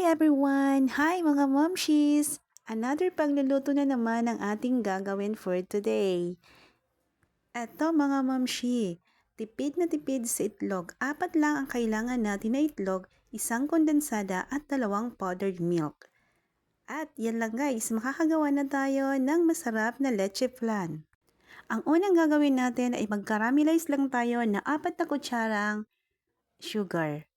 everyone! Hi mga momshies! Another pagluluto na naman ang ating gagawin for today. Eto mga momshi, tipid na tipid sa itlog. 4 lang ang kailangan natin na itlog, 1 kondensada at 2 powdered milk. At yan lang guys, makakagawa na tayo ng masarap na leche flan. Ang unang gagawin natin ay mag-caramelize lang tayo na 4 na kutsarang sugar.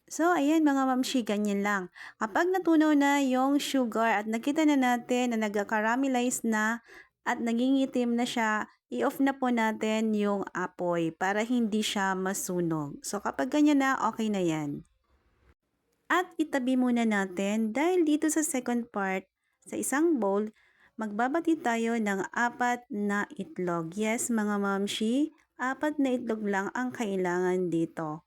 So, ayan mga mamshi, ganyan lang. Kapag natunaw na yung sugar at nakita na natin na nag-caramelize na at nangingitim na siya, i-off na po natin yung apoy para hindi siya masunog. So, kapag ganyan na, okay na yan. At itabi muna natin dahil dito sa second part, sa isang bowl, magbabati tayo ng 4 na itlog. Yes, mga mamshi, 4 na itlog lang ang kailangan dito.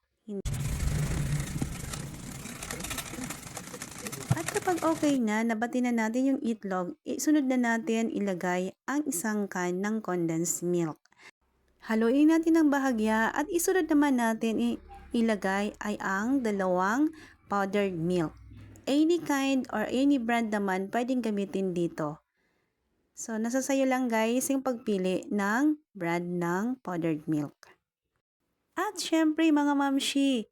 At kapag okay na, nabati na natin yung itlog, isunod na natin ilagay ang 1 can ng condensed milk. Haluin natin ng bahagya at isunod naman natin ilagay ay ang 2 powdered milk. Any kind or any brand naman pwedeng gamitin dito. So, nasa sayo lang guys yung pagpili ng brand ng powdered milk. At syempre mga mamshi,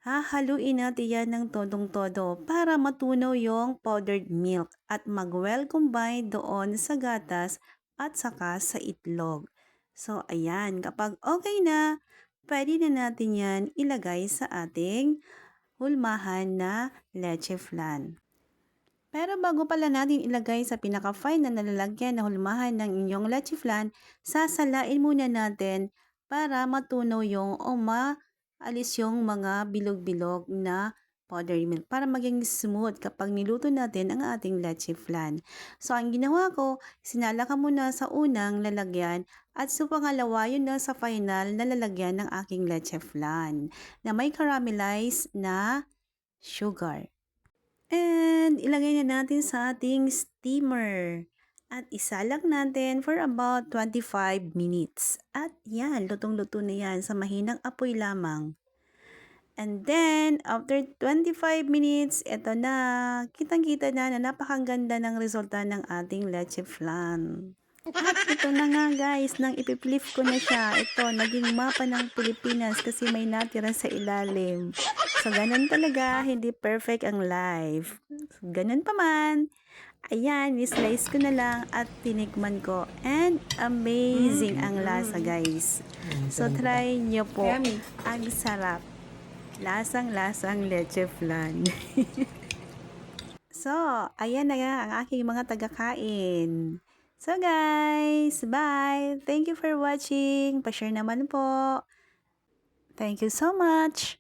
hahaluin natin yan ng todong-todo para matunaw yung powdered milk at mag-well combine doon sa gatas at saka sa itlog. So, ayan, kapag okay na, pwede na natin yan ilagay sa ating hulmahan na leche flan. Pero bago pala natin ilagay sa pinaka-fine na nalalagyan na hulmahan ng inyong leche flan, sasalain muna natin para matunaw yung alis yung mga bilog-bilog na powdered milk para maging smooth kapag niluto natin ang ating leche flan. So, ang ginawa ko, sinala ko muna sa unang lalagyan at sa pangalawa, yun na sa final na lalagyan ng aking leche flan na may caramelized na sugar. And ilagay na natin sa ating steamer. At isalak natin for about 25 minutes. At yan, lutong-luto na yan sa mahinang apoy lamang. And then, after 25 minutes, eto na. Kitang-kita na napakaganda ng resulta ng ating leche flan. At ito na nga guys, nang ipiflip ko na siya. Ito, naging mapa ng Pilipinas kasi may natira sa ilalim. So, ganun talaga, hindi perfect ang life. So, ganun pa man. Ayan, ni-slice ko na lang at tinikman ko. And amazing ang lasa guys. So, try nyo po. Ang sarap. Lasang-lasang leche flan. So, ayan na nga ang aking mga taga-kain. So guys, bye! Thank you for watching. Pa-share naman po. Thank you so much.